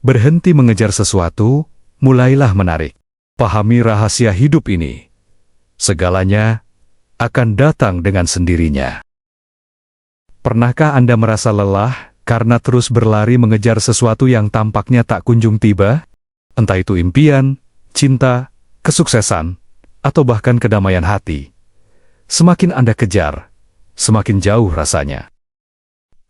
Berhenti mengejar sesuatu, mulailah menarik. Pahami rahasia hidup ini. Segalanya akan datang dengan sendirinya. Pernahkah Anda merasa lelah karena terus berlari mengejar sesuatu yang tampaknya tak kunjung tiba? Entah itu impian, cinta, kesuksesan, atau bahkan kedamaian hati. Semakin Anda kejar, semakin jauh rasanya.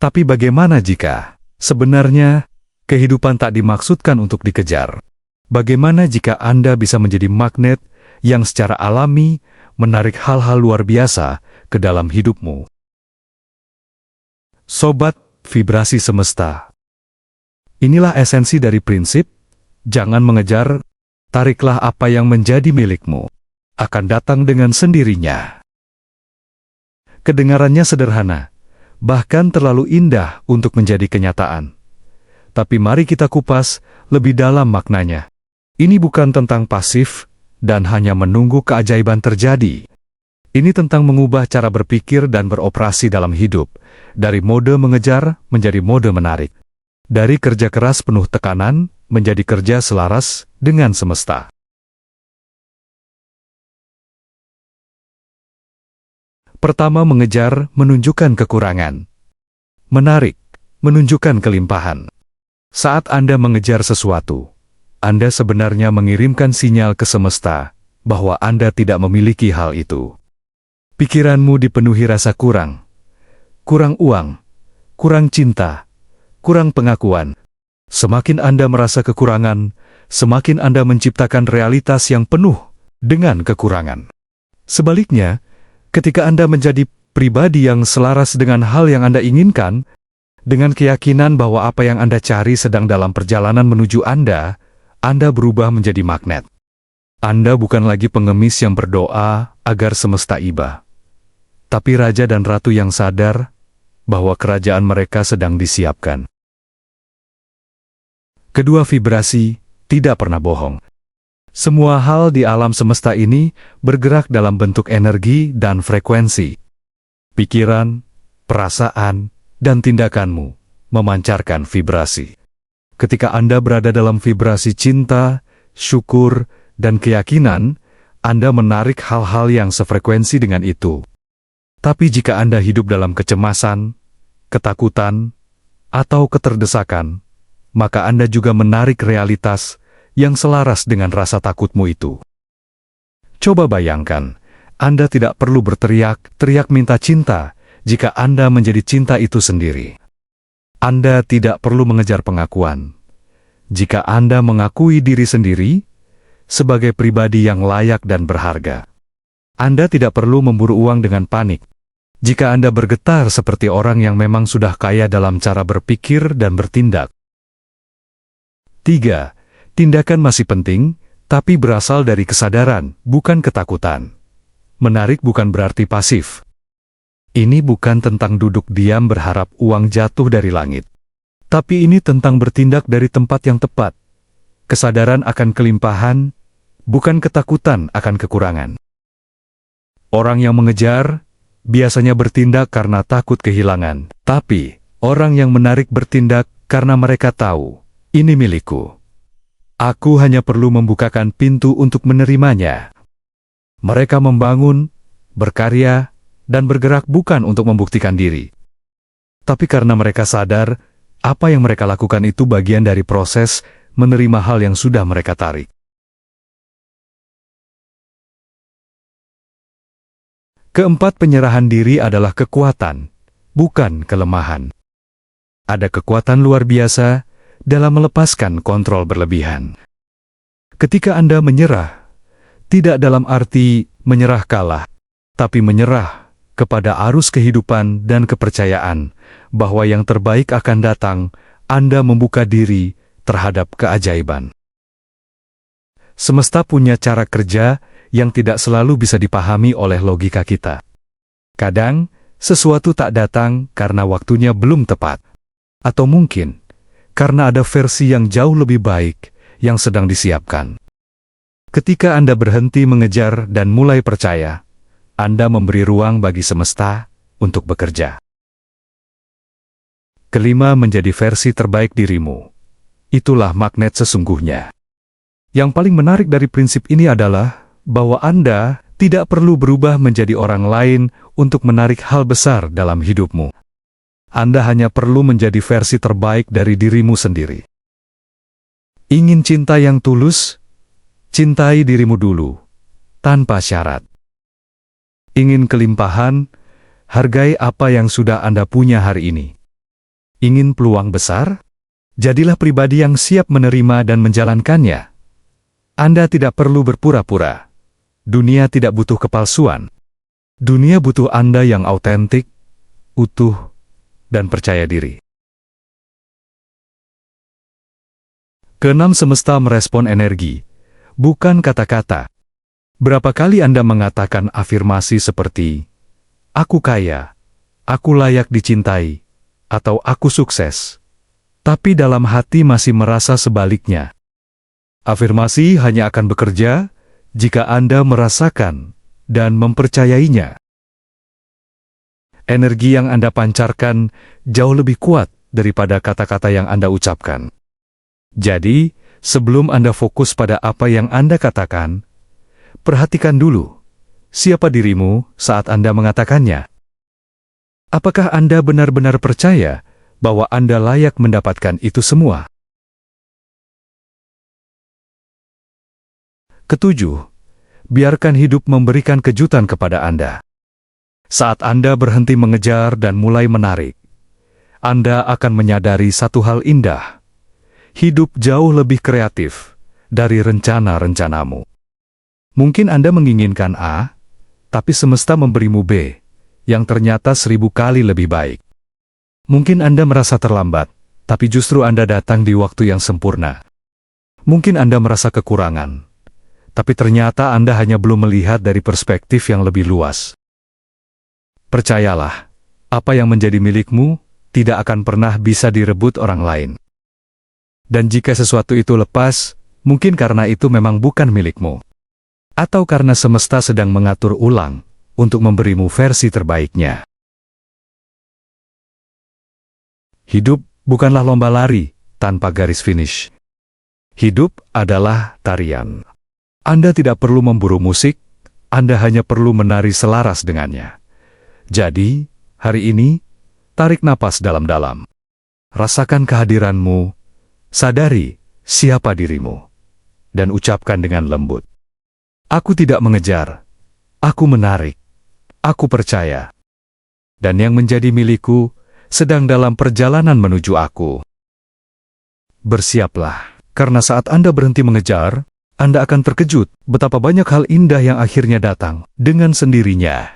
Tapi bagaimana jika sebenarnya kehidupan tak dimaksudkan untuk dikejar? Bagaimana jika Anda bisa menjadi magnet yang secara alami menarik hal-hal luar biasa ke dalam hidupmu? Sobat Vibrasi Semesta, inilah esensi dari prinsip, jangan mengejar, tariklah apa yang menjadi milikmu. Akan datang dengan sendirinya. Kedengarannya sederhana, bahkan terlalu indah untuk menjadi kenyataan. Tapi mari kita kupas lebih dalam maknanya. Ini bukan tentang pasif dan hanya menunggu keajaiban terjadi. Ini tentang mengubah cara berpikir dan beroperasi dalam hidup, dari mode mengejar menjadi mode menarik. Dari kerja keras penuh tekanan menjadi kerja selaras dengan semesta. Pertama, mengejar menunjukkan kekurangan. Menarik menunjukkan kelimpahan. Saat Anda mengejar sesuatu, Anda sebenarnya mengirimkan sinyal ke semesta bahwa Anda tidak memiliki hal itu. Pikiranmu dipenuhi rasa kurang uang, kurang cinta, kurang pengakuan. Semakin Anda merasa kekurangan, semakin Anda menciptakan realitas yang penuh dengan kekurangan. Sebaliknya, ketika Anda menjadi pribadi yang selaras dengan hal yang Anda inginkan, dengan keyakinan bahwa apa yang Anda cari sedang dalam perjalanan menuju Anda berubah menjadi magnet. Anda bukan lagi pengemis yang berdoa agar semesta iba, tapi raja dan ratu yang sadar bahwa kerajaan mereka sedang disiapkan. Kedua, vibrasi tidak pernah bohong. Semua hal di alam semesta ini bergerak dalam bentuk energi dan frekuensi. Pikiran, perasaan, dan tindakanmu memancarkan vibrasi. Ketika Anda berada dalam vibrasi cinta, syukur, dan keyakinan, Anda menarik hal-hal yang sefrekuensi dengan itu. Tapi jika Anda hidup dalam kecemasan, ketakutan, atau keterdesakan, maka Anda juga menarik realitas yang selaras dengan rasa takutmu itu. Coba bayangkan, Anda tidak perlu berteriak minta cinta jika Anda menjadi cinta itu sendiri. Anda tidak perlu mengejar pengakuan. Jika Anda mengakui diri sendiri sebagai pribadi yang layak dan berharga. Anda tidak perlu memburu uang dengan panik. Jika Anda bergetar seperti orang yang memang sudah kaya dalam cara berpikir dan bertindak. 3. Tindakan masih penting, tapi berasal dari kesadaran, bukan ketakutan. Menarik bukan berarti pasif. Ini bukan tentang duduk diam berharap uang jatuh dari langit. Tapi ini tentang bertindak dari tempat yang tepat. Kesadaran akan kelimpahan, bukan ketakutan akan kekurangan. Orang yang mengejar biasanya bertindak karena takut kehilangan. Tapi, orang yang menarik bertindak karena mereka tahu, ini milikku. Aku hanya perlu membukakan pintu untuk menerimanya. Mereka membangun, berkarya, dan bergerak bukan untuk membuktikan diri. Tapi karena mereka sadar, apa yang mereka lakukan itu bagian dari proses menerima hal yang sudah mereka tarik. Keempat, penyerahan diri adalah kekuatan, bukan kelemahan. Ada kekuatan luar biasa dalam melepaskan kontrol berlebihan. Ketika Anda menyerah, tidak dalam arti menyerah kalah, tapi menyerah kepada arus kehidupan dan kepercayaan bahwa yang terbaik akan datang, Anda membuka diri terhadap keajaiban. Semesta punya cara kerja yang tidak selalu bisa dipahami oleh logika kita. Kadang, sesuatu tak datang karena waktunya belum tepat. Atau mungkin, karena ada versi yang jauh lebih baik yang sedang disiapkan. Ketika Anda berhenti mengejar dan mulai percaya, Anda memberi ruang bagi semesta untuk bekerja. Kelima, menjadi versi terbaik dirimu. itulah magnet sesungguhnya. Yang paling menarik dari prinsip ini adalah bahwa Anda tidak perlu berubah menjadi orang lain untuk menarik hal besar dalam hidupmu. Anda hanya perlu menjadi versi terbaik dari dirimu sendiri. Ingin cinta yang tulus? Cintai dirimu dulu, tanpa syarat. Ingin kelimpahan? Hargai apa yang sudah Anda punya hari ini. Ingin peluang besar? Jadilah pribadi yang siap menerima dan menjalankannya. Anda tidak perlu berpura-pura. Dunia tidak butuh kepalsuan. Dunia butuh Anda yang autentik, utuh, dan percaya diri. Keenam, semesta merespon energi, bukan kata-kata. Berapa kali Anda mengatakan afirmasi seperti, "Aku kaya, aku layak dicintai," atau "Aku sukses," tapi dalam hati masih merasa sebaliknya? Afirmasi hanya akan bekerja jika Anda merasakan dan mempercayainya. Energi yang Anda pancarkan jauh lebih kuat daripada kata-kata yang Anda ucapkan. Jadi, sebelum Anda fokus pada apa yang Anda katakan, perhatikan dulu siapa dirimu saat Anda mengatakannya. Apakah Anda benar-benar percaya bahwa Anda layak mendapatkan itu semua? Ketujuh, biarkan hidup memberikan kejutan kepada Anda. Saat Anda berhenti mengejar dan mulai menarik, Anda akan menyadari satu hal indah. Hidup jauh lebih kreatif dari rencana-rencanamu. Mungkin Anda menginginkan A, tapi semesta memberimu B, yang ternyata 1000 kali lebih baik. Mungkin Anda merasa terlambat, tapi justru Anda datang di waktu yang sempurna. Mungkin Anda merasa kekurangan, tapi ternyata Anda hanya belum melihat dari perspektif yang lebih luas. Percayalah, apa yang menjadi milikmu tidak akan pernah bisa direbut orang lain. Dan jika sesuatu itu lepas, mungkin karena itu memang bukan milikmu. Atau karena semesta sedang mengatur ulang untuk memberimu versi terbaiknya. Hidup bukanlah lomba lari tanpa garis finish. Hidup adalah tarian. Anda tidak perlu memburu musik, Anda hanya perlu menari selaras dengannya. Jadi, hari ini, tarik napas dalam-dalam. Rasakan kehadiranmu, sadari siapa dirimu, dan ucapkan dengan lembut, "Aku tidak mengejar, aku menarik, aku percaya. Dan yang menjadi milikku sedang dalam perjalanan menuju aku." Bersiaplah, karena saat Anda berhenti mengejar, Anda akan terkejut betapa banyak hal indah yang akhirnya datang dengan sendirinya.